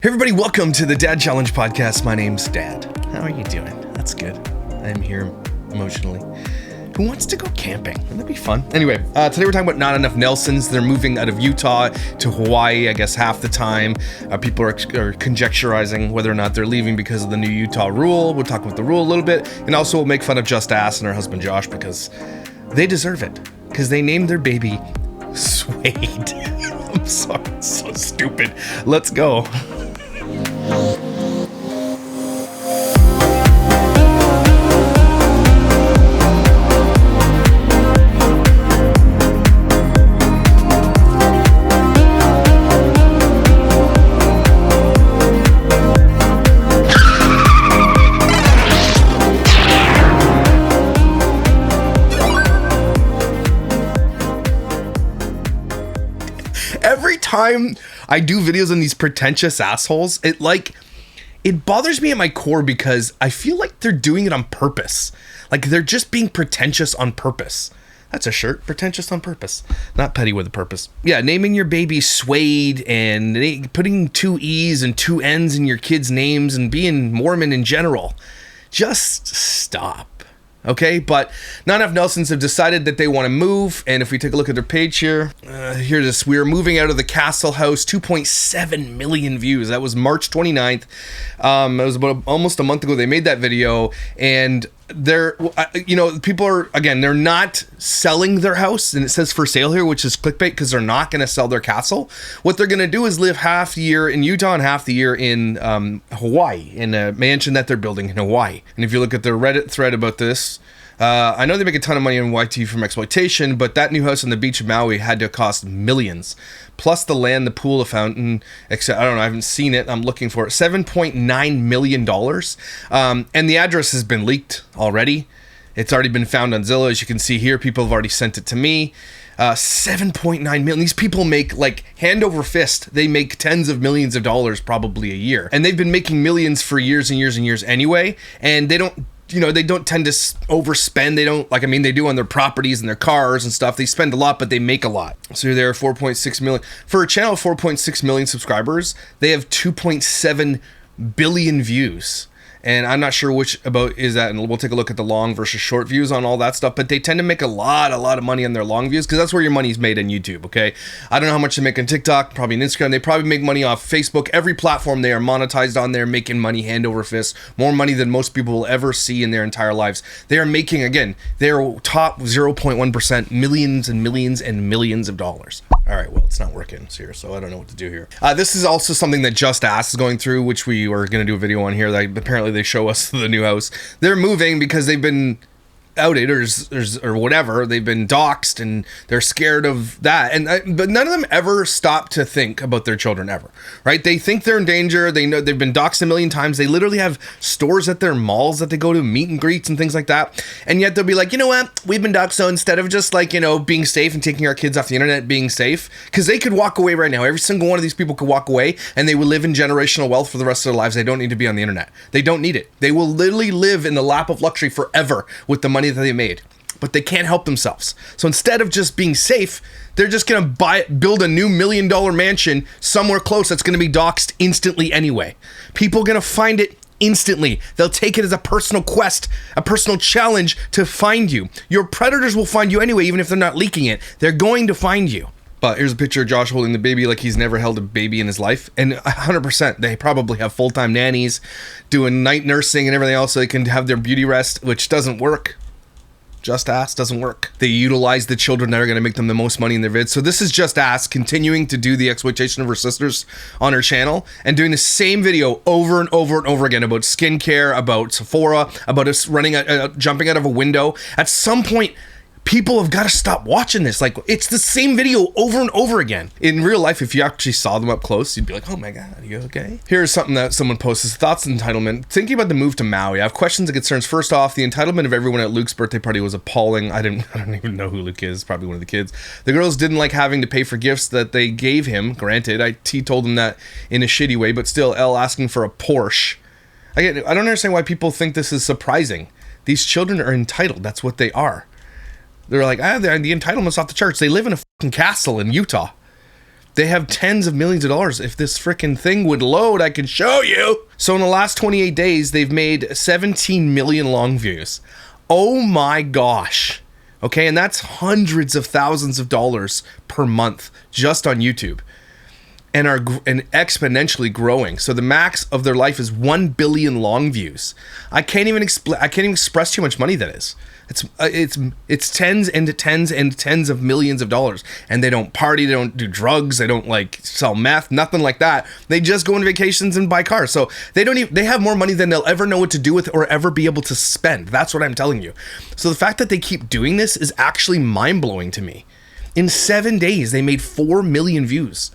Hey everybody, welcome to the Dad Challenge podcast. My name's Dad. How are you doing? That's good. I'm here emotionally. Who wants to go camping? That'd be fun. Anyway, today we're talking about not enough Nelsons. They're moving out of Utah to Hawaii, I guess half the time. People are conjecturizing whether or not they're leaving because of the new Utah rule. We'll talk about the rule a little bit. And also we'll make fun of Justass and her husband Josh because they deserve it. Because they named their baby Suede. I'm sorry, it's so stupid. Let's go. Every time I do videos on these pretentious assholes, it bothers me at my core because I feel like they're doing it on purpose. Like they're just being pretentious on purpose. That's a shirt, pretentious on purpose, not petty with a purpose. Yeah, naming your baby Suede and putting 2 E's and 2 N's in your kids' names and being Mormon in general. Just stop. Okay, but not enough Nelsons have decided that they want to move, and if we take a look at their page here, here it is. We are moving out of the Castle House, 2.7 million views. That was March 29th. It was about almost a month ago they made that video, and they're, people are, again, they're not selling their house, and it says for sale here, which is clickbait because they're not going to sell their castle. What they're going to do is live half the year in Utah and half the year in Hawaii, in a mansion that they're building in Hawaii. And if you look at their Reddit thread about this, I know they make a ton of money on YT from exploitation, but that new house on the beach of Maui had to cost millions. Plus the land, the pool, the fountain, etc. I don't know, I haven't seen it. I'm looking for it. $7.9 million. And the address has been leaked already. It's already been found on Zillow. As you can see here, people have already sent it to me. 7.9 million. These people make, like, hand over fist. They make tens of millions of dollars probably a year. And they've been making millions for years and years and years anyway. And they don't, they don't tend to overspend. They don't, they do on their properties and their cars and stuff. They spend a lot, but they make a lot. So there are 4.6 million. For a channel of 4.6 million subscribers, they have 2.7 billion views. And I'm not sure which about is that, and we'll take a look at the long versus short views on all that stuff, but they tend to make a lot of money on their long views because that's where your money's made on YouTube, okay? I don't know how much they make on TikTok, probably on Instagram. They probably make money off Facebook. Every platform they are monetized on, they're making money hand over fist, more money than most people will ever see in their entire lives. They are making, again, they're top 0.1%, millions and millions and millions of dollars. All right, well, it's not working here, so I don't know what to do here. This is also something that Justass is going through, which we were going to do a video on here. That apparently they show us the new house. They're moving because they've been outed or whatever. They've been doxed and they're scared of that. But none of them ever stop to think about their children ever, right? They think they're in danger. They know they've been doxed a million times. They literally have stores at their malls that they go to, meet and greets and things like that. And yet they'll be like, you know what? We've been doxed. So instead of just being safe and taking our kids off the internet, being safe, because they could walk away right now. Every single one of these people could walk away and they will live in generational wealth for the rest of their lives. They don't need to be on the internet. They don't need it. They will literally live in the lap of luxury forever with the money that they made, but they can't help themselves. So instead of just being safe, they're just gonna build a new $1 million mansion somewhere close that's gonna be doxed instantly anyway. People are gonna find it instantly. They'll take it as a personal quest, a personal challenge to find you. Your predators will find you anyway, even if they're not leaking it. They're going to find you. But here's a picture of Josh holding the baby like he's never held a baby in his life. And 100%, they probably have full-time nannies doing night nursing and everything else so they can have their beauty rest, which doesn't work. Justass doesn't work. They utilize the children that are going to make them the most money in their vids. So this is Justass continuing to do the exploitation of her sisters on her channel and doing the same video over and over and over again about skincare, about Sephora, about us jumping out of a window. At some point, people have got to stop watching this. Like, it's the same video over and over again. In real life, if you actually saw them up close, you'd be like, oh my God, are you okay? Here's something that someone posted. Thoughts on entitlement. Thinking about the move to Maui, I have questions and concerns. First off, the entitlement of everyone at Luke's birthday party was appalling. I don't even know who Luke is. Probably one of the kids. The girls didn't like having to pay for gifts that they gave him. Granted, he told them that in a shitty way, but still, Elle asking for a Porsche. I don't understand why people think this is surprising. These children are entitled. That's what they are. They're like, the entitlement's off the charts. They live in a fucking castle in Utah. They have tens of millions of dollars. If this freaking thing would load, I could show you. So in the last 28 days, they've made 17 million long views. Oh my gosh. Okay, and that's hundreds of thousands of dollars per month just on YouTube, and are exponentially growing. So the max of their life is 1 billion long views. I can't even express too much money that is. It's tens and tens and tens of millions of dollars, and they don't party, they don't do drugs, they don't like sell meth, nothing like that. They just go on vacations and buy cars. So they have more money than they'll ever know what to do with or ever be able to spend. That's what I'm telling you. So the fact that they keep doing this is actually mind-blowing to me. In 7 days, they made 4 million views.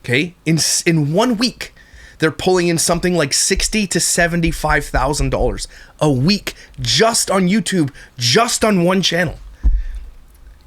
Okay, in 1 week, they're pulling in something like $60,000 to $75,000 a week just on YouTube, just on one channel.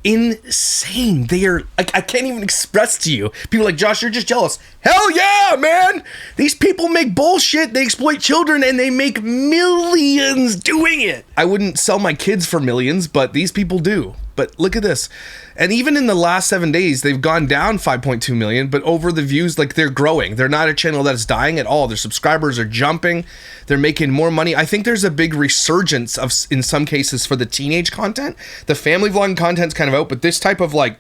Insane. They are, I can't even express to you. People are like, Josh, you're just jealous. Hell yeah, man. These people make bullshit. They exploit children and they make millions doing it. I wouldn't sell my kids for millions, but these people do. But look at this. And even in the last 7 days, they've gone down 5.2 million, but over the views, like they're growing. They're not a channel that is dying at all. Their subscribers are jumping. They're making more money. I think there's a big resurgence of, in some cases, for the teenage content. The family vlogging content's kind of out, but this type of like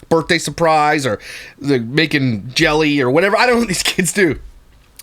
birthday surprise or the making jelly or whatever, I don't know what these kids do.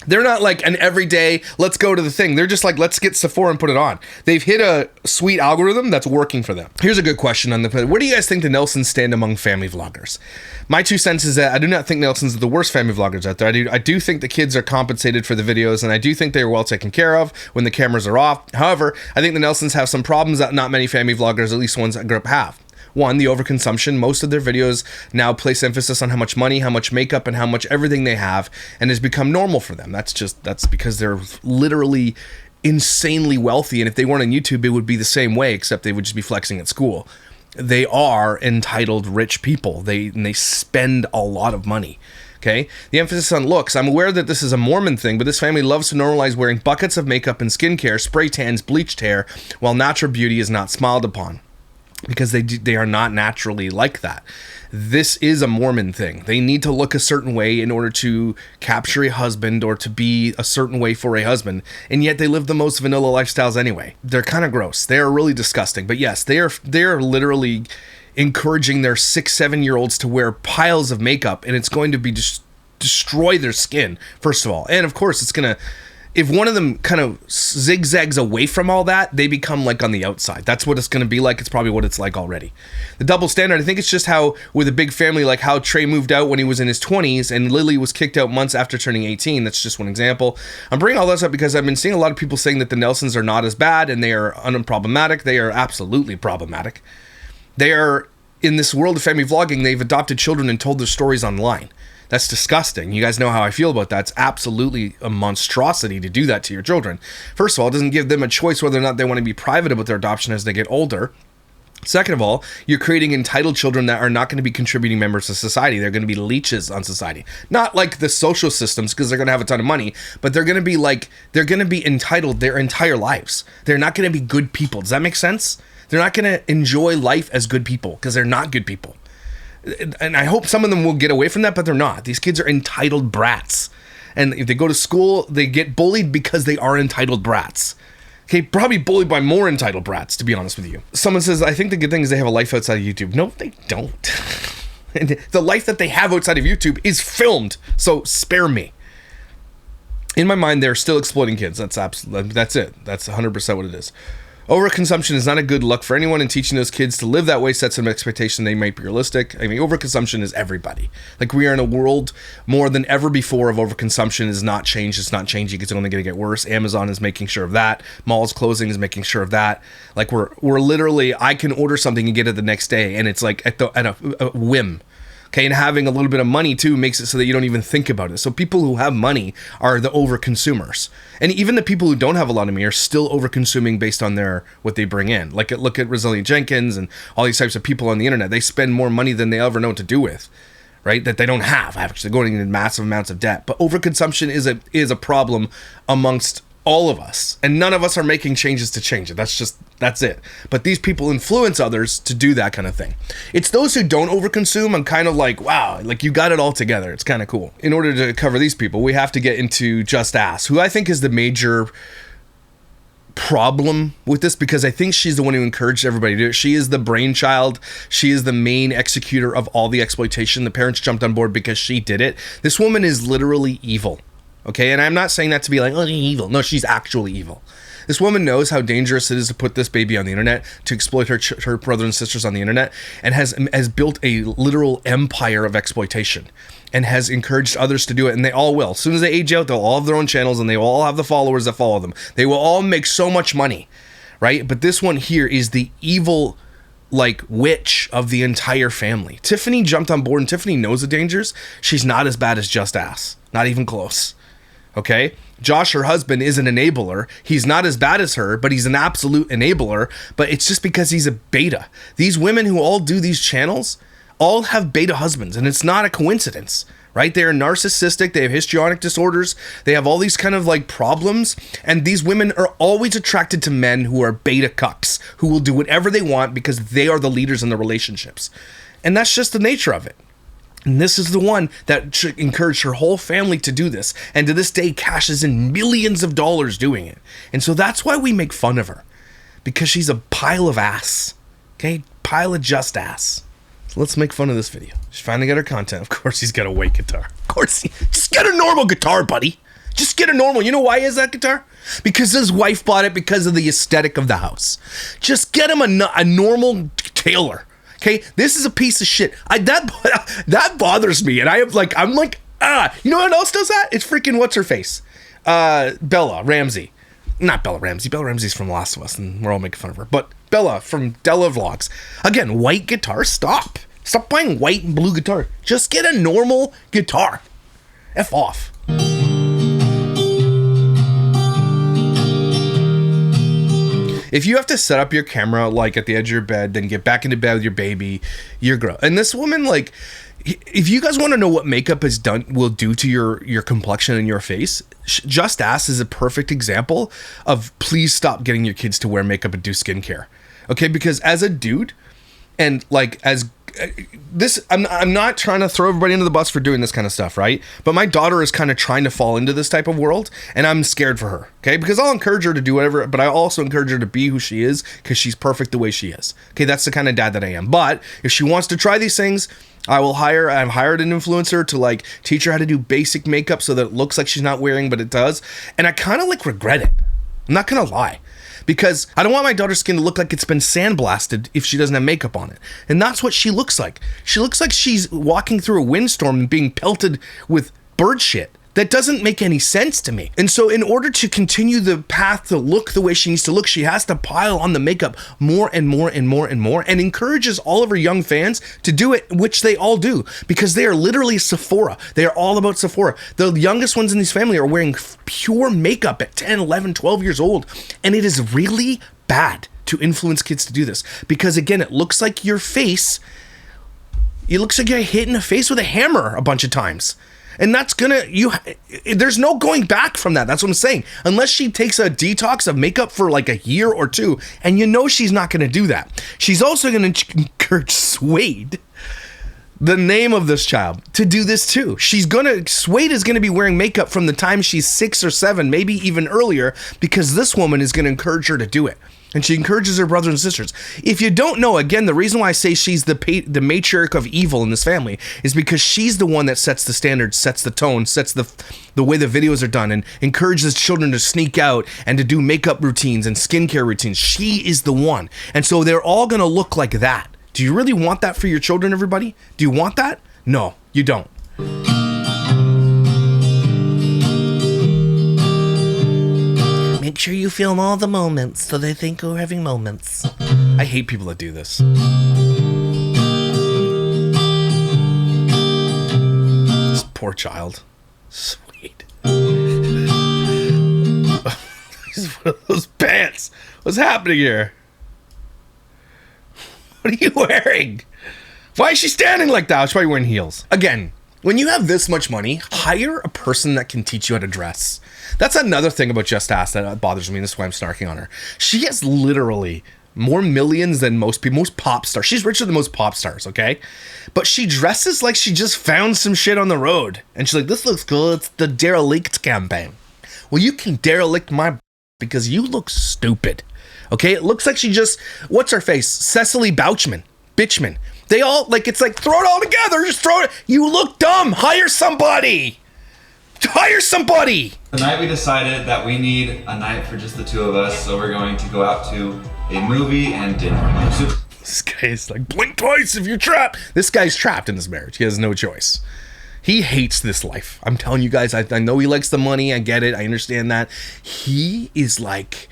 They're not like an everyday, let's go to the thing. They're just like, let's get Sephora and put it on. They've hit a sweet algorithm that's working for them. Here's a good question on the, where do you guys think the Nelsons stand among family vloggers? My 2 cents is that I do not think Nelsons are the worst family vloggers out there. I do think the kids are compensated for the videos, and I do think they are well taken care of when the cameras are off. However, I think the Nelsons have some problems that not many family vloggers, at least ones that grew up, have. One, the overconsumption. Most of their videos now place emphasis on how much money, how much makeup, and how much everything they have, and has become normal for them. That's because they're literally insanely wealthy, and if they weren't on YouTube, it would be the same way, except they would just be flexing at school. They are entitled rich people. They spend a lot of money. Okay, the emphasis on looks. I'm aware that this is a Mormon thing, but this family loves to normalize wearing buckets of makeup and skincare, spray tans, bleached hair, while natural beauty is not smiled upon. Because they are not naturally like that. This is a Mormon thing. They need to look a certain way in order to capture a husband or to be a certain way for a husband, and yet they live the most vanilla lifestyles anyway. They're kind of gross. They are really disgusting. But yes, they are literally encouraging their 6-7-year-olds to wear piles of makeup, and it's going to be destroy their skin, first of all. And of course, it's gonna, if one of them kind of zigzags away from all that, they become like on the outside. That's what it's going to be like. It's probably what it's like already. The double standard, I think it's just how, with a big family, like how Trey moved out when he was in his 20s and Lily was kicked out months after turning 18. That's just one example. I'm bringing all this up because I've been seeing a lot of people saying that the Nelsons are not as bad and they are unproblematic. They are absolutely problematic. They are, in this world of family vlogging, they've adopted children and told their stories online. That's disgusting. You guys know how I feel about that. It's absolutely a monstrosity to do that to your children. First of all, it doesn't give them a choice whether or not they want to be private about their adoption as they get older. Second of all, you're creating entitled children that are not going to be contributing members of society. They're going to be leeches on society. Not like the social systems because they're going to have a ton of money, but they're going to be entitled their entire lives. They're not going to be good people. Does that make sense? They're not going to enjoy life as good people because they're not good people. And I hope some of them will get away from that, but they're not. These kids are entitled brats. And if they go to school, they get bullied because they are entitled brats. Okay, probably bullied by more entitled brats, to be honest with you. Someone says, I think the good thing is they have a life outside of YouTube. No, they don't. And the life that they have outside of YouTube is filmed, so spare me. In my mind, they're still exploiting kids. That's it. That's 100% what it is. Overconsumption is not a good look for anyone, and teaching those kids to live that way sets an expectation they might be realistic. I mean, overconsumption is everybody. Like, we are in a world more than ever before of overconsumption. Is not changed. It's not changing. It's only going to get worse. Amazon is making sure of that. Malls closing is making sure of that. Like, we're literally, I can order something and get it the next day, and it's like at a whim. Okay, and having a little bit of money too makes it so that you don't even think about it. So people who have money are the over-consumers. And even the people who don't have a lot of money are still over-consuming based on what they bring in. Like, look at Resilient Jenkins and all these types of people on the internet. They spend more money than they ever know what to do with, right? That they don't have, actually, going into massive amounts of debt. But overconsumption is a problem amongst All of us. And none of us are making changes to change it. That's it. But these people influence others to do that kind of thing. It's those who don't overconsume. I'm kind of like, wow, like you got it all together. It's kind of cool. In order to cover these people, we have to get into Justass, who I think is the major problem with this, because I think she's the one who encouraged everybody to do it. She is the brainchild. She is the main executor of all the exploitation. The parents jumped on board because she did it. This woman is literally evil. Okay, and I'm not saying that to be like, oh, evil. No, she's actually evil. This woman knows how dangerous it is to put this baby on the internet, to exploit her brothers and sisters on the internet, and has built a literal empire of exploitation, and has encouraged others to do it, and they all will. As soon as they age out, they'll all have their own channels, and they will all have the followers that follow them. They will all make so much money, right? But this one here is the evil, like, witch of the entire family. Tiffany jumped on board, and Tiffany knows the dangers. She's not as bad as Justass. Not even close. Okay? Josh, her husband, is an enabler. He's not as bad as her, but he's an absolute enabler. But it's just because he's a beta. These women who all do these channels all have beta husbands, and it's not a coincidence, right? They're narcissistic. They have histrionic disorders. They have all these kind of like problems. And these women are always attracted to men who are beta cucks, who will do whatever they want because they are the leaders in the relationships. And that's just the nature of it. And this is the one that encouraged her whole family to do this. And to this day cashes in millions of dollars doing it. And so that's why we make fun of her. Because she's a pile of ass. Okay? Pile of just ass. So let's make fun of this video. She's finally got her content. Of course he's got a white guitar. Of course. Just get a normal guitar, buddy. Just get a normal. You know why he has that guitar? Because his wife bought it because of the aesthetic of the house. Just get him a normal Taylor. Okay, this is a piece of shit. That bothers me, and I'm like, you know what else does that? It's freaking what's her face, Bella Ramsey, not Bella Ramsey. Bella Ramsey's from Last of Us, and we're all making fun of her. But Bella from Della Vlogs, again, white guitar. Stop buying white and blue guitar. Just get a normal guitar. F off. If you have to set up your camera like at the edge of your bed, then get back into bed with your baby, you're gross. And this woman, like, if you guys want to know what makeup will do to your complexion and your face, Justass is a perfect example of please stop getting your kids to wear makeup and do skincare. Okay, because as a dude, and like as this, I'm not trying to throw everybody into the bus for doing this kind of stuff, right? But my daughter is kind of trying to fall into this type of world, and I'm scared for her, okay? Because I'll encourage her to do whatever, but I also encourage her to be who she is, because she's perfect the way she is. Okay, that's the kind of dad that I am. But if she wants to try these things, I've hired an influencer to like teach her how to do basic makeup so that it looks like she's not wearing, but it does. And I kind of like regret it. I'm not gonna lie. Because I don't want my daughter's skin to look like it's been sandblasted if she doesn't have makeup on it. And that's what she looks like. She looks like she's walking through a windstorm and being pelted with bird shit. That doesn't make any sense to me. And so in order to continue the path to look the way she needs to look, she has to pile on the makeup more and more and more and more, and encourages all of her young fans to do it, which they all do, because they are literally Sephora. They are all about Sephora. The youngest ones in this family are wearing pure makeup at 10, 11, 12 years old. And it is really bad to influence kids to do this, because again, it looks like your face, it looks like you're hit in the face with a hammer a bunch of times. And that's there's no going back from that. That's what I'm saying. Unless she takes a detox of makeup for like a year or two, and you know she's not going to do that. She's also going to encourage Suede, the name of this child, to do this too. Suede is going to be wearing makeup from the time she's 6 or 7, maybe even earlier, because this woman is going to encourage her to do it. And she encourages her brothers and sisters. If you don't know, again, the reason why I say she's the matriarch of evil in this family is because she's the one that sets the standards, sets the tone, sets the way the videos are done, and encourages children to sneak out and to do makeup routines and skincare routines. She is the one. And so they're all going to look like that. Do you really want that for your children, everybody? Do you want that? No, you don't. Make sure you film all the moments so they think we're having moments. I hate people that do this. This poor child. Sweet. Those pants. What's happening here? What are you wearing? Why is she standing like that? She's probably wearing heels. Again, When you have this much money, hire a person that can teach you how to dress. That's another thing about Justass that bothers me, and this is why I'm snarking on her. She has literally more millions than most people, most pop stars. She's richer than most pop stars, okay? But she dresses like she just found some shit on the road. And she's like, this looks cool. It's the derelict campaign. Well, you can derelict my because you look stupid, okay? It looks like she just, what's her face? Cecily Bitchman. They all, like, it's like, throw it all together. Just throw it. You look dumb. Hire somebody. Hire somebody. Tonight we decided that we need a night for just the two of us, so we're going to go out to a movie and dinner. This guy's like, blink twice if you're trapped. This guy's trapped in this marriage. He has no choice. He hates this life. I'm telling you guys, I know he likes the money. I get it. I understand that. He is like,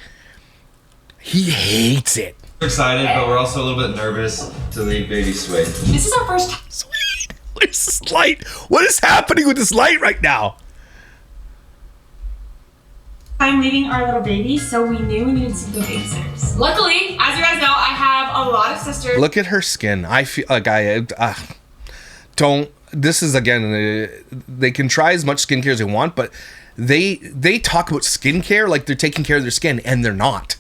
he hates it. We're excited, but we're also a little bit nervous to leave baby Suede. This is our first time. Suede, where's this light? What is happening with this light right now? I'm leaving our little baby, so we knew we needed some good babysitters. Luckily, as you guys know, I have a lot of sisters. Look at her skin. I feel like don't. This is again. They can try as much skincare as they want, but they talk about skincare like they're taking care of their skin, and they're not.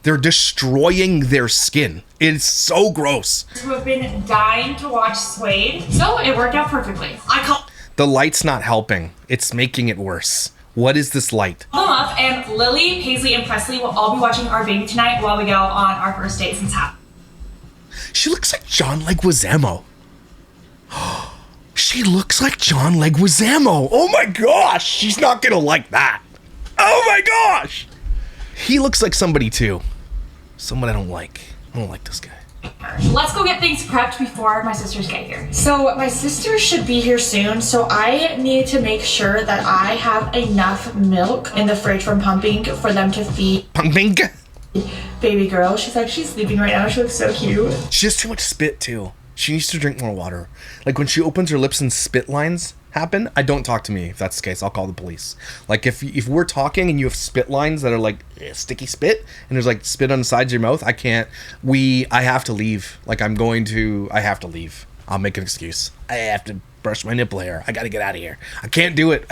They're destroying their skin. It's so gross. Who have been dying to watch Suede, so it worked out perfectly. The light's not helping. It's making it worse. What is this light? Them up, and Lily, Paisley, and Presley will all be watching our baby tonight while we go on our first date since half. She looks like John Leguizamo. She looks like John Leguizamo. Oh my gosh, she's not gonna like that. Oh my gosh. He looks like somebody too. Someone I don't like. I don't like this guy. Let's go get things prepped before my sisters get here. So my sisters should be here soon, so I need to make sure that I have enough milk in the fridge from pumping for them to feed baby girl. She's actually sleeping right now. She looks so cute. She has too much spit too. She needs to drink more water. Like when she opens her lips and spit lines happen, don't talk to me if that's the case. I'll call the police. Like if we're talking and you have spit lines that are like sticky spit and there's like spit on the sides of your mouth, I have to leave. Like I have to leave. I'll make an excuse. I have to brush my nipple hair. I gotta get out of here. I can't do it.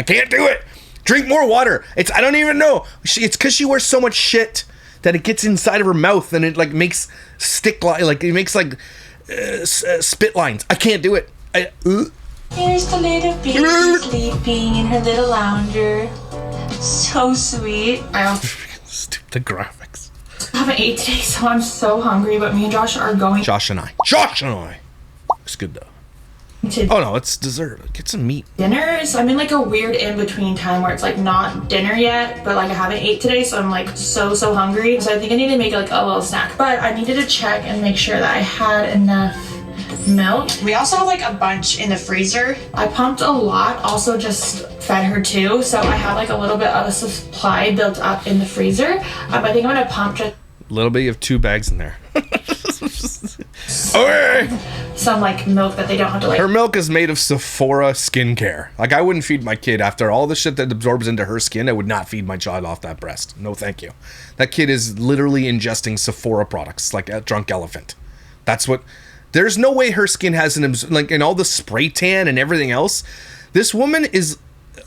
Drink more water. I don't even know. It's because she wears so much shit that it gets inside of her mouth and it like makes spit lines. I can't do it. Here's the little baby sleeping in her little lounger. So sweet. The graphics. I haven't ate today, so I'm so hungry, but me and Josh are going. Josh and I. It's good though. Oh no, it's dessert. Get some meat. Dinner, so I'm in like a weird in-between time where it's like not dinner yet, but like I haven't ate today, so I'm like so hungry. So I think I need to make like a little snack. But I needed to check and make sure that I had enough milk. We also have like a bunch in the freezer. I pumped a lot, also just fed her too, so I have like a little bit of a supply built up in the freezer. I think I'm gonna pump just a little bit. You have 2 bags in there. Okay. Some like milk that they don't have to like. Her milk is made of Sephora skincare. Like I wouldn't feed my kid after all the shit that absorbs into her skin. I would not feed my child off that breast. No, thank you. That kid is literally ingesting Sephora products like a drunk elephant. That's what. There's no way her skin has and all the spray tan and everything else. This woman is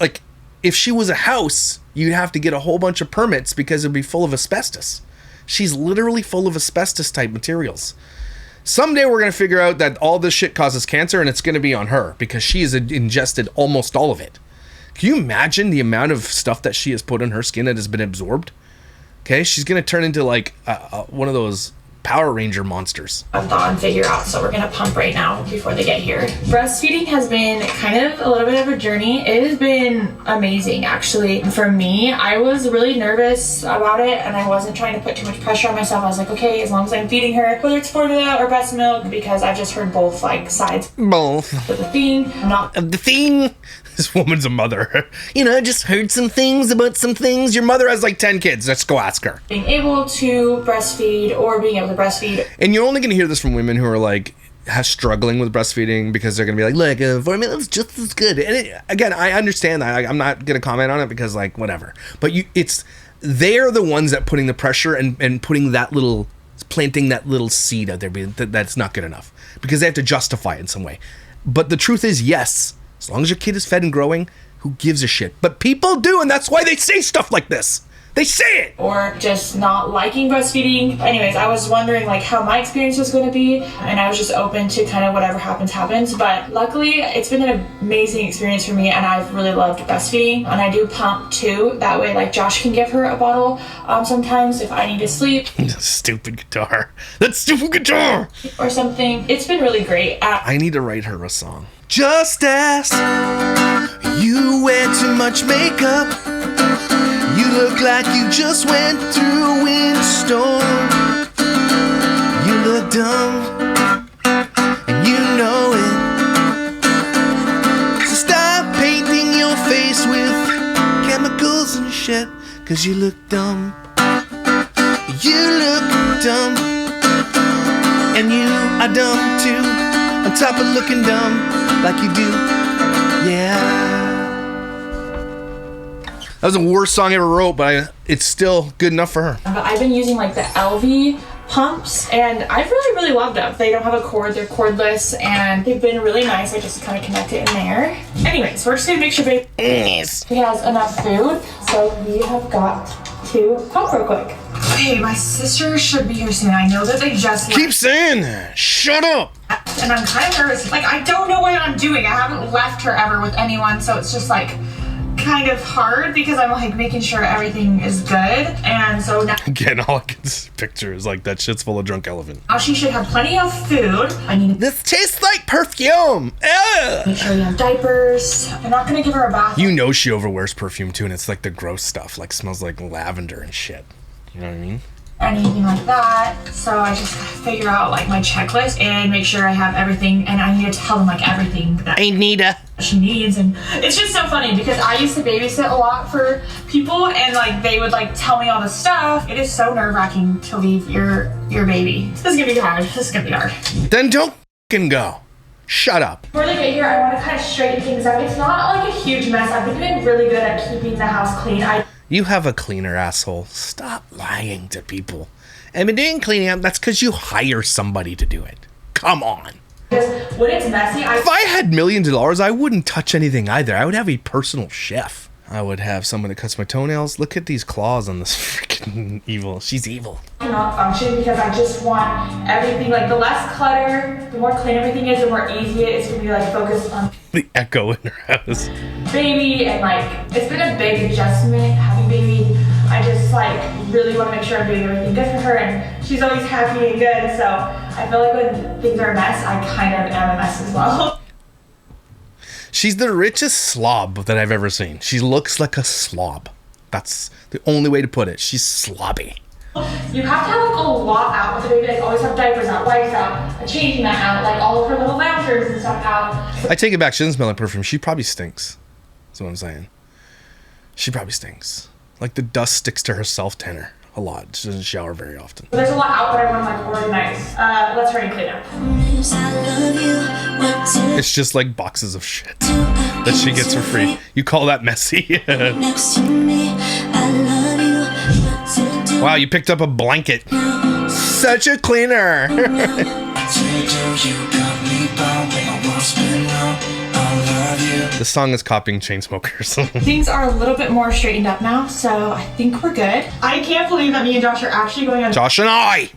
like, if she was a house, you'd have to get a whole bunch of permits because it'd be full of asbestos. She's literally full of asbestos type materials. Someday we're going to figure out that all this shit causes cancer and it's going to be on her because she has ingested almost all of it. Can you imagine the amount of stuff that she has put on her skin that has been absorbed? Okay, she's going to turn into like one of those Power Ranger monsters. I've thought and figure out, so we're gonna pump right now before they get here. Breastfeeding has been kind of a little bit of a journey. It has been amazing, actually. For me, I was really nervous about it, and I wasn't trying to put too much pressure on myself. I was like, okay, as long as I'm feeding her, whether it's formula or breast milk, because I've just heard both like sides. Both. But the thing. This woman's a mother. I just heard some things about some things. Your mother has like 10 kids. Let's go ask her. Being able to breastfeed or being able to breastfeed. And you're only going to hear this from women who are like struggling with breastfeeding because they're going to be like, look, formula's just as good. And again, I understand that. I'm not going to comment on it because like, whatever. But they're the ones that putting the pressure and putting planting that little seed out there that's not good enough because they have to justify it in some way. But the truth is, yes, As long as your kid is fed and growing, who gives a shit? But people do, and that's why they say stuff like this. They say it! Or just not liking breastfeeding. Anyways, I was wondering like how my experience was going to be, and I was just open to kind of whatever happens. But luckily, it's been an amazing experience for me, and I've really loved breastfeeding. And I do pump too. That way, like Josh can give her a bottle sometimes if I need to sleep. Stupid guitar. That stupid guitar! Or something. It's been really great. I need to write her a song. Justass, you wear too much makeup. You look like you just went through a windstorm. You look dumb, and you know it. So stop painting your face with chemicals and shit, 'cause you look dumb. You look dumb, and you are dumb too, on top of looking dumb like you do. Yeah. That was the worst song I ever wrote, but it's still good enough for her. But I've been using like the LV pumps, and I've really loved them. They don't have a cord, they're cordless, and they've been really nice. I just kind of connect it in there. Anyways, we're just gonna make sure baby has enough food. So we have got to pump real quick. Okay, my sister should be here soon. I know that they just keep saying that. Shut up. And I'm kind of nervous. Like, I don't know what I'm doing. I haven't left her ever with anyone, so it's just like kind of hard because I'm like making sure everything is good. And so now again, all I can picture is like that shit's full of drunk elephant. Now she should have plenty of food. I need this tastes like perfume. Make sure you have diapers. I'm not gonna give her a bath. You know she overwears perfume too, and it's like the gross stuff, like smells like lavender and shit. You know what I mean? Anything like that. So I just figure out like my checklist and make sure I have everything, and I need to tell them like everything that she needs. And it's just so funny because I used to babysit a lot for people, and like they would like tell me all the stuff. It is so nerve-wracking to leave your baby. This is gonna be hard. This is gonna be hard. Then don't fucking go. Shut up. Before they get here, I want to kind of straighten things up. It's not like a huge mess. I've been doing really good at keeping the house clean. You have a cleaner, asshole. Stop lying to people. I've been doing cleaning up. That's because you hire somebody to do it. Come on. Because when it's messy, if I had millions of dollars, I wouldn't touch anything either. I would have a personal chef. I would have someone that cuts my toenails. Look at these claws on this freaking evil. She's evil. Cannot function because I just want everything, like the less clutter, the more clean everything is, the more easy it is for me to like focus on the echo in her house. Baby, and like it's been a big adjustment having baby. I just like really want to make sure I'm doing everything good for her, and she's always happy and good. So I feel like when things are a mess, I kind of am a mess as well. She's the richest slob that I've ever seen. She looks like a slob. That's the only way to put it. She's slobby. You have to have like a lot out with the baby. Like always have diapers out, wipes out, changing that out, like all of her little loungers and stuff out. I take it back. She doesn't smell like perfume. She probably stinks. That's what I'm saying. She probably stinks. Like the dust sticks to her self-tanner a lot. She doesn't shower very often. There's a lot out, but I want to like organize. Let's hurry and clean up. It's just like boxes of shit that she gets for free. You call that messy? Wow, you picked up a blanket. Such a cleaner. The song is copying Chainsmokers. Things are a little bit more straightened up now, so I think we're good. I can't believe that me and Josh are actually going on Josh and I!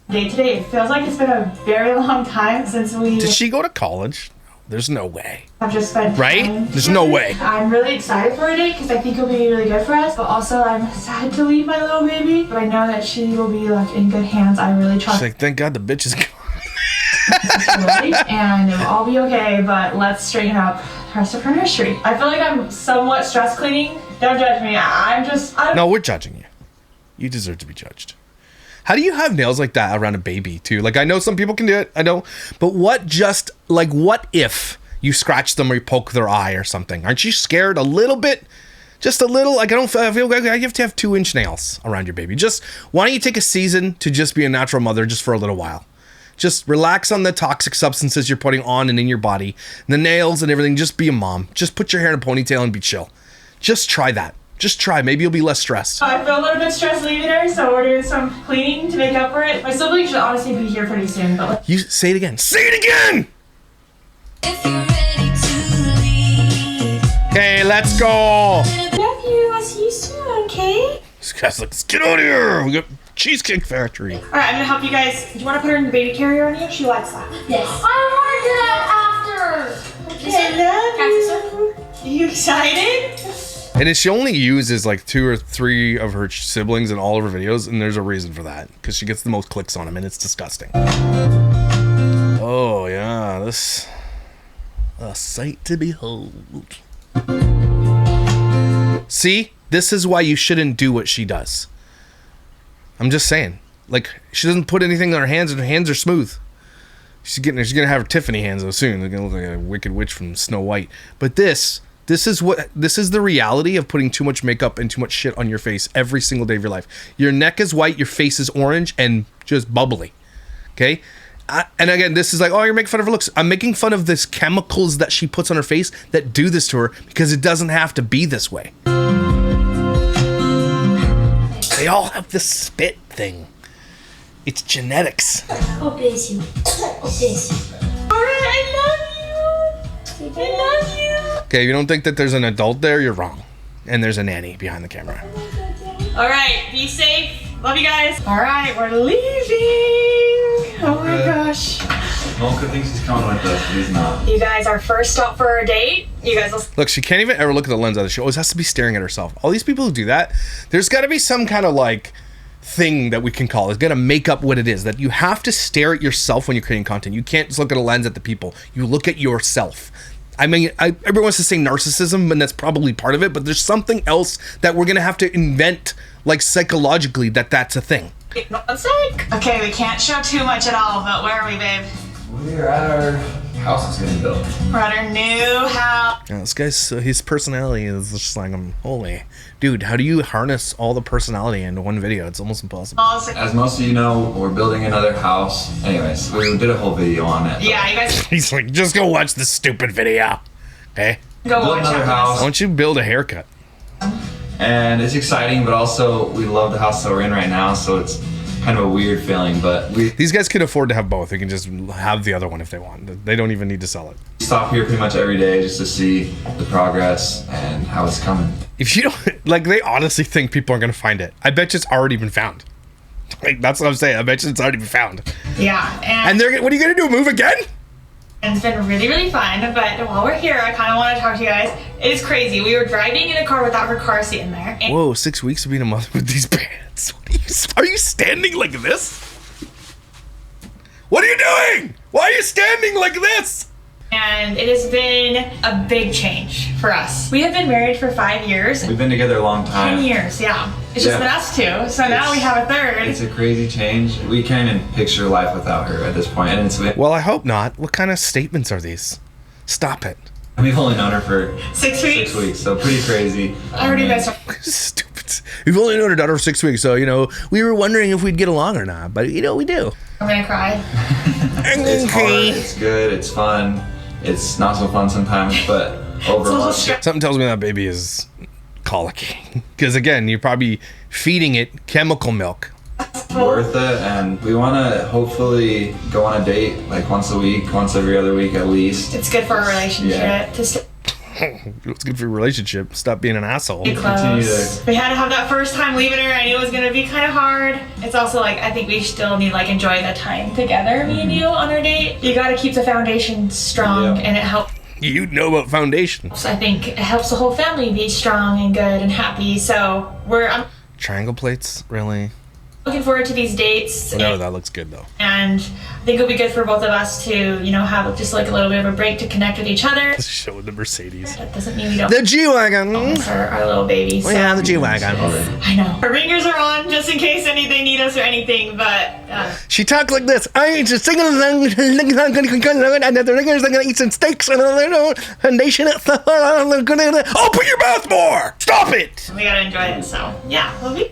Day today. It feels like it's been a very long time since we... Did she go to college? There's no way. I've just spent right? There's no way. I'm really excited for a date because I think it'll be really good for us, but also I'm sad to leave my little baby, but I know that she will be left in good hands. I really trust. She's like, thank God the bitch is gone. And it'll all be okay, but let's straighten up the rest of her nursery. I feel like I'm somewhat stress cleaning. Don't judge me. I'm No, we're judging you. You deserve to be judged. How do you have nails like that around a baby too? Like I know some people can do it, I know, but what if you scratch them or you poke their eye or something? Aren't you scared a little bit? Just a little, like I feel like you have to have 2-inch nails around your baby. Just, why don't you take a season to just be a natural mother just for a little while? Just relax on the toxic substances you're putting on and in your body, the nails and everything. Just be a mom. Just put your hair in a ponytail and be chill. Just try that. Just try. Maybe you'll be less stressed. I feel a little bit stressed leaving her, so we're doing some cleaning to make up for it. My sibling should honestly be here pretty soon, but you say it again. Say it again! If you're ready to leave. Okay, let's go. Love you. I'll see you soon, okay? This guy's like, let's get out of here. We got Cheesecake Factory. All right, I'm gonna help you guys. Do you want to put her in the baby carrier on you? She likes that. Yes. I want to do that after. I love you. You excited? And then she only uses like 2 or 3 of her siblings in all of her videos, and there's a reason for that, because she gets the most clicks on them, and it's disgusting. Oh yeah, this a sight to behold. See, this is why you shouldn't do what she does. I'm just saying, like, she doesn't put anything on her hands, and her hands are smooth. She's gonna have her Tiffany hands though soon. They're gonna look like a wicked witch from Snow White. But this is the reality of putting too much makeup and too much shit on your face every single day of your life. Your neck is white, your face is orange and just bubbly. Okay? And again, this is like, oh, you're making fun of her looks. I'm making fun of this chemicals that she puts on her face that do this to her, because it doesn't have to be this way. They all have this spit thing. It's genetics. Oh, bless you. Oh, bless you. Alright, I love you. I love you. Okay, if you don't think that there's an adult there, you're wrong. And there's a nanny behind the camera. Alright, be safe. Love you guys. Alright, we're leaving. Oh my gosh. Mocha thinks he's coming with us, but he's not. You guys, our first stop for our date. You guys will... Look, she can't even ever look at the lens of the show. She always has to be staring at herself. All these people who do that, there's got to be some kind of like thing that we can call. It's gonna make up what it is, that you have to stare at yourself when you're creating content. You can't just look at a lens at the people. You look at yourself. I mean, everyone wants to say narcissism, and that's probably part of it, but there's something else that we're gonna have to invent, like psychologically, that's a thing. One sec. Okay, we can't show too much at all, but where are we, babe? We're at our house that's getting built. We're at our new house. Yeah, this guy's his personality is just like, holy dude, how do you harness all the personality into one video? It's almost impossible. As most of you know, we're building another house. Anyways, we did a whole video on it. Yeah, you guys He's like, just go watch this stupid video. Okay? go Build watch another after house. Why don't you build a haircut? And it's exciting, but also we love the house that we're in right now, so it's kind of a weird feeling, but we These guys can afford to have both. They can just have the other one if they want. They don't even need to sell it. stop here pretty much every day just to see the progress and how it's coming. If you don't, like, they honestly think people are going to find it. I bet you it's already been found. Like, that's what I'm saying. I bet you it's already been found. this. Yeah, And they're, what are you going to do, move again? and it's been really, really fun. But while we're here, I kind of want to talk to you guys. It is crazy. We were driving in a car without her car seat in there. And Whoa, 6 weeks of being a mother with these pants. What are you standing like this? What are you doing? Why are you standing like this? and it has been a big change for us. We have been married for 5 years. We've been together a long time. 10 years, yeah. It's just Yeah. been us two. So now we have a third. It's a crazy change. We can't even picture life without her at this point, and Well, I hope not. What kind of statements are these? Stop it. we've only known her for 6 weeks. 6 weeks, so pretty crazy. I already messed up. Stupid. We've only known our daughter for 6 weeks, so, we were wondering if we'd get along or not. But, we do. I'm gonna cry. It's hard, it's good, it's fun. It's not so fun sometimes, but overall, It's also Something tells me that baby is colicky. Because, again, you're probably feeding it chemical milk. worth it. And we want to hopefully go on a date like once a week, once every other week at least. It's good for a relationship Yeah. to stay It's good for your relationship. Stop being an asshole. Continue close. to- We had to have that first time leaving her. I knew it was gonna be kind of hard. It's also like I think we still need like enjoy the time together, me and you, on our date. You got to keep the foundation strong, Yep. and it helps. You know about foundation. I think it helps the whole family be strong and good and happy. So I'm Triangle plates? Really? looking forward to these dates. No, that looks good, though. And I think it'll be good for both of us to, have just like a little bit of a break to connect with each other. Just showing the Mercedes. That doesn't mean we don't The G-Wagon. miss our little baby. So. Yeah, the G-Wagon. I know. Our ringers are on just in case they need us or anything, but She talks like this. I ain't just singing along, and the ringers are gonna eat some steaks and foundation. Open your mouth more! Stop it! we gotta enjoy it. So yeah, we'll be.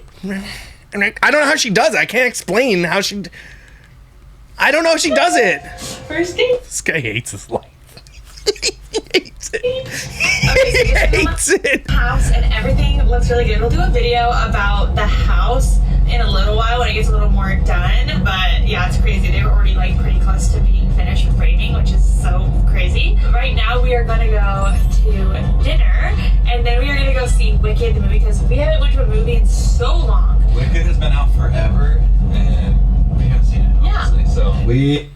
And I don't know how she does it. I can't explain how she. I don't know how she does it. First date. This guy hates his life. He hates it. Okay, He so hates it. house and everything looks really good. We'll do a video about the house in a little while when it gets a little more done. But yeah, it's crazy. They were already like pretty close to being finished with framing, which is so crazy. Right now we are gonna go to dinner, and then we are gonna go see Wicked the movie because we haven't went to a movie in so long. Wicked has been out forever, and we haven't seen it, honestly. So we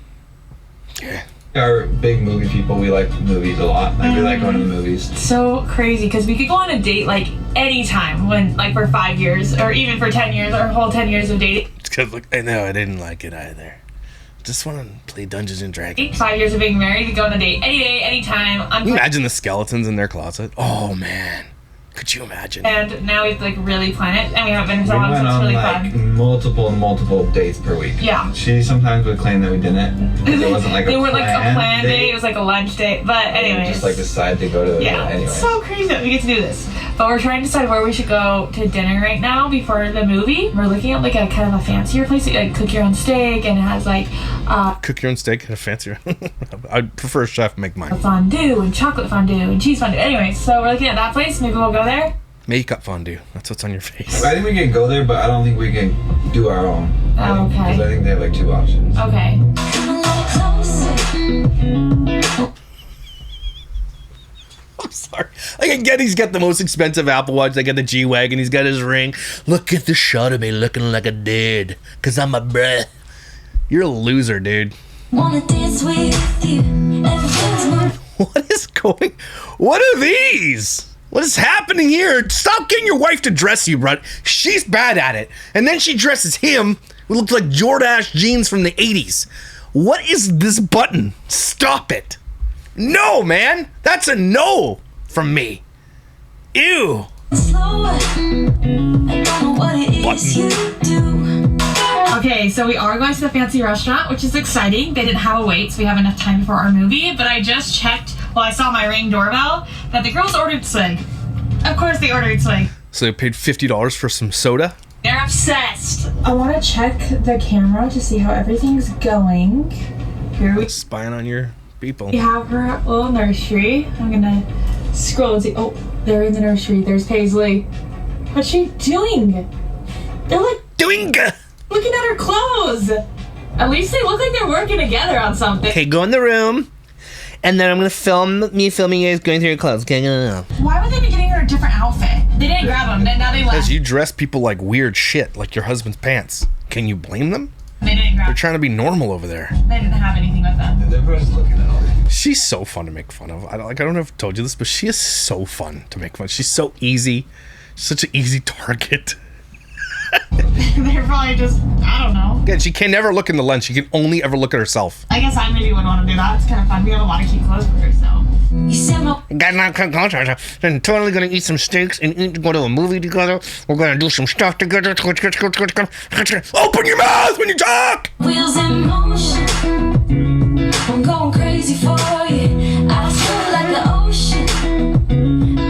are big movie people. We like movies a lot. Like, we like going to the movies. So crazy because we could go on a date like anytime when like for 5 years or even for 10 years, our whole 10 years of dating. It's because look, I know I didn't like it either. Just want to play Dungeons and Dragons. 5 years of being married, we go on a date any day, anytime. Can you imagine the skeletons in their closet? Oh man, could you imagine? And now we've like really planned it, and we haven't been in so long, We so went it's on really like fun. multiple dates per week. Yeah. She sometimes would claim that we didn't. It wasn't like they a were like a planned date. date. It was like a lunch date. But anyways. Just like decide to go to Yeah, anyway. it's so crazy that we get to do this. But we're trying to decide where we should go to dinner right now before the movie. We're looking at like a kind of a fancier place, like cook your own steak, and it has like Cook your own steak at a fancier. I'd prefer a chef make mine. fondue and chocolate fondue and cheese fondue. Anyway, so we're looking at that place. Maybe we'll go there. Makeup fondue. That's what's on your face. I think we can go there, but I don't think we can do our own. Oh, okay. Because I think they have like 2 options. Okay. I'm sorry. Like again, he's got the most expensive Apple Watch. They got the G-Wagon. He's got his ring. Look at the shot of me looking like a dude. Cause I'm a bruh. You're a loser, dude. Wanna dance with you. Everything's moving. What is going? What are these? What is happening here? Stop getting your wife to dress you, bro. She's bad at it. And then she dresses him who looks like Jordache jeans from the 80s. What is this button? Stop it. No, man. That's a no from me. Ew. Slower. I don't know what it is you do. Okay, so we are going to the fancy restaurant, which is exciting. They didn't have a wait, so we have enough time before our movie. But I just checked, I saw my Ring doorbell, that the girls ordered swig. Of course they ordered swig. So they paid $50 for some soda? They're obsessed. I want to check the camera to see how everything's going. Here we Spying on your people. We have her little nursery. I'm gonna scroll and see. Oh, they're in the nursery. There's Paisley. What's she doing? They're like Doing. looking at her clothes. At least they look like they're working together on something. Okay, go in the room. And then I'm gonna film me filming you guys going through your clothes. Okay, go. Why would they be getting her a different outfit? They didn't grab them, and now they Because left. you dress people like weird shit, like your husband's pants. Can you blame them? They didn't grab They're trying to be normal over there. They didn't have anything with them. They're just looking at all these. She's so fun to make fun of. I don't know if I told you this, but she is so fun to make fun of. She's so easy. Such an easy target. They're probably just, I don't know. Again, she can never look in the lens. She can only ever look at herself. I guess I maybe would want to do that. It's kind of fun. We have a lot of cute clothes for her, so. You said my Guys, I'm totally gonna eat some steaks and go to a movie together. We're gonna do some stuff together. Open your mouth when you talk! wheels in motion. I'm going crazy for you. I feel like the ocean.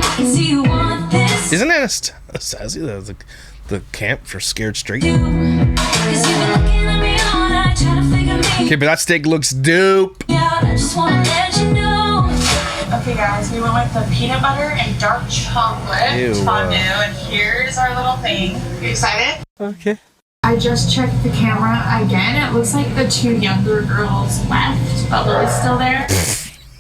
I can see you want this. Isn't that a sassy? The camp for scared straight. Cause you've been looking at me all night, trying to figure me Okay, but that steak looks dope. out. I just wanna let you know. Okay, guys, we went with the peanut butter and dark chocolate Ew. fondue, and here's our little thing. You excited? Okay. I just checked the camera again. It looks like the 2 younger girls left, but Lily's still there.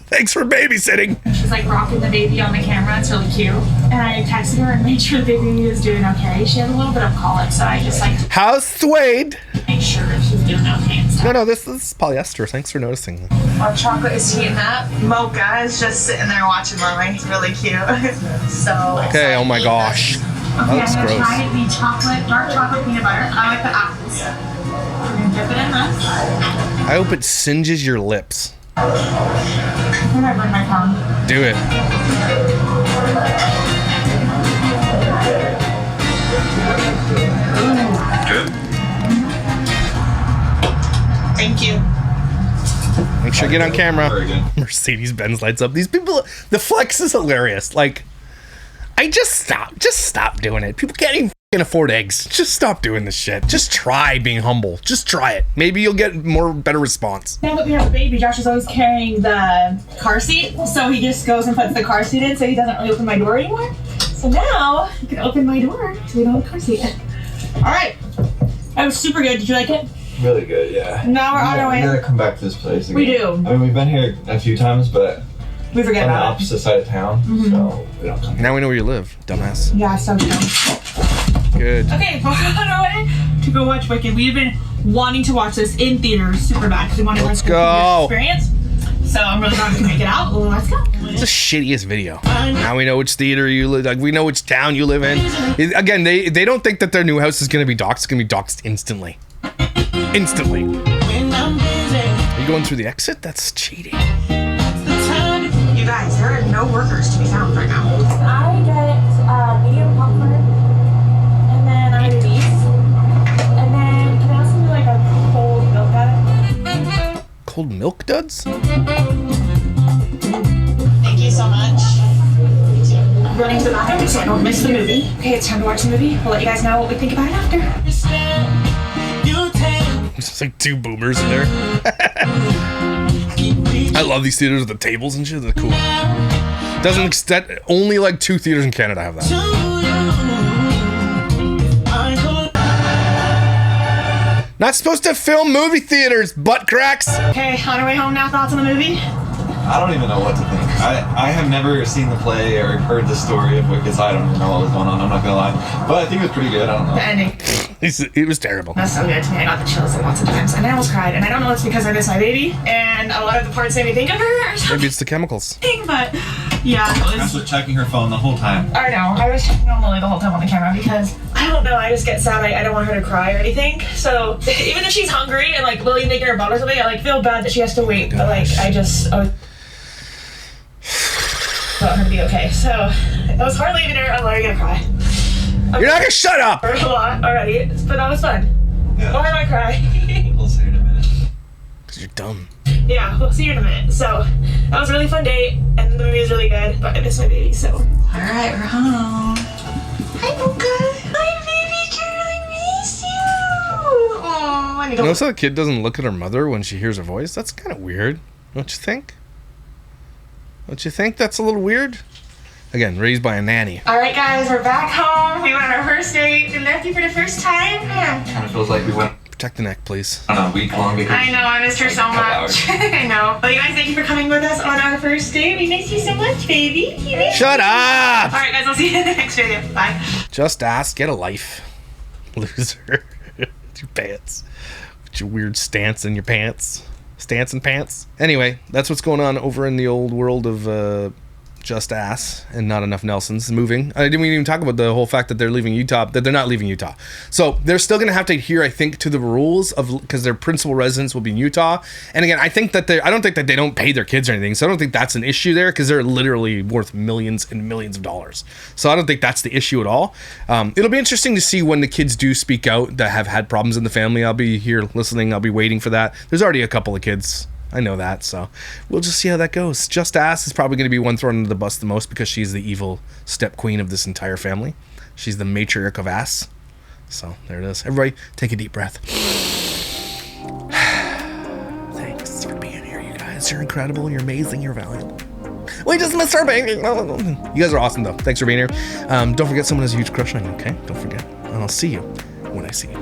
Thanks for babysitting. She's like rocking the baby on the camera. It's really cute. And I texted her and made sure the baby was doing okay. She had a little bit of colic, so I just like to How's Suede? make sure she's doing okay and stuff. No, this is polyester. Thanks for noticing. Our chocolate is heating up. Mocha is just sitting there watching Mommy. It's really cute. So Okay, oh my gosh. Okay, That looks I'm gonna gross. try the chocolate, dark chocolate peanut butter. I like the apples. We're gonna dip it in this. I hope it singes your lips. I think I burned my tongue. Do it. Good. Thank you. Make sure you get on camera. Very good. Mercedes-Benz lights up. These people, the flex is hilarious. Like, I just stop doing it. People can't even f***ing afford eggs. Just stop doing this shit. Just try being humble. Just try it. Maybe you'll get better response. Now that we have a baby, Josh is always carrying the car seat, so he just goes and puts the car seat in, so he doesn't really open my door anymore. So now he can open my door, so we don't have a car seat. All right, It was super good. Did you like it? Really good, yeah. Now we're on our We way. gotta come back to this place again. We do. I mean, we've been here a few times, but We forget on the about it. opposite side of town, so we don't come here. Now we know where you live, dumbass. Yeah, so dumb. Good. Okay, we're on our way to go watch Wicked. We've been wanting to watch this in theaters super bad because we wanted to Let's watch the go. theater experience. So I'm really glad we can make it out. Well, let's go. It's the shittiest video. Now we know which theater you live. Like we know which town you live in. Again, they don't think that their new house is gonna be doxed. It's gonna be doxed instantly. Instantly. Are you going through the exit? That's cheating. You guys, there are no workers to be found right now. I get medium popcorn, and then I do these, and then can I also do like a cold milk dud? Cold milk duds? Thank you so much. Running to the bathroom so I don't miss the movie. Okay, it's time to watch the movie. We'll let you guys know what we think about it after. There's like two boomers in there. I love these theaters with the tables and shit. They're cool. Doesn't extend. Only like 2 theaters in Canada have that. Not supposed to film movie theaters, butt cracks. Okay, on our way home now. Thoughts on the movie? I don't even know what to think. I have never seen the play or heard the story of Wicked, so I don't even know what was going on. I'm not gonna lie, but I think it was pretty good. I don't know. The ending. It was terrible. That's so good to me. I got the chills lots of times, and I almost cried. And I don't know if it's because I miss my baby, and a lot of the parts made me think of her or something. Maybe it's the chemicals. But yeah, it I was. was checking her phone the whole time. I know. I was checking on Lily the whole time on the camera because I don't know. I just get sad. I don't want her to cry or anything. So even if she's hungry and like Lily's making her a bottle or something, I like feel bad that she has to wait. But like I just want her to be okay. So it was hard leaving her. I'm already gonna cry. You're not gonna shut up. A lot already, but that was fun. Yeah. Why am I crying? We'll see in a minute. Cause you're dumb. Yeah, we'll see you in a minute. So that was a really fun date, and the movie was really good. But I miss my baby. So all right, we're home. Hi, Luca. Hi, baby girl. I miss you. Oh, I need to. Notice how the kid doesn't look at her mother when she hears her voice? That's kind of weird. Don't you think? Don't you think that's a little weird? Again, raised by a nanny. All right, guys, we're back home. We went on our first date. We left you for the first time. Yeah. Kind of feels like we went Protect the neck, please. on a week-long vacation. I know, I missed her so Couple much. I know. Well, you guys, thank you for coming with us on our first date. We miss you so much, baby. You miss Shut up! All right, guys, I'll see you in the next video. Bye. Just ask, get a life. Loser. With your pants. With your weird stance in your pants. Stance and pants. Anyway, that's what's going on over in the old world of Justass and not enough Nelsons moving. I didn't even talk about the whole fact that they're leaving Utah, that they're not leaving Utah. So they're still going to have to adhere, I think, to the rules of, because their principal residence will be in Utah. And again, I think that I don't think that they don't pay their kids or anything. So I don't think that's an issue there because they're literally worth millions and millions of dollars. So I don't think that's the issue at all. It'll be interesting to see when the kids do speak out that have had problems in the family. I'll be here listening. I'll be waiting for that. There's already a couple of kids. I know that, so we'll just see how that goes. Justass is probably going to be one thrown under the bus the most because she's the evil step queen of this entire family. She's the matriarch of ass. So there it is. Everybody, take a deep breath. Thanks for being here, you guys. You're incredible. You're amazing. You're valuable. We just missed our baby. You guys are awesome, though. Thanks for being here. Don't forget someone has a huge crush on you, okay? Don't forget. And I'll see you when I see you.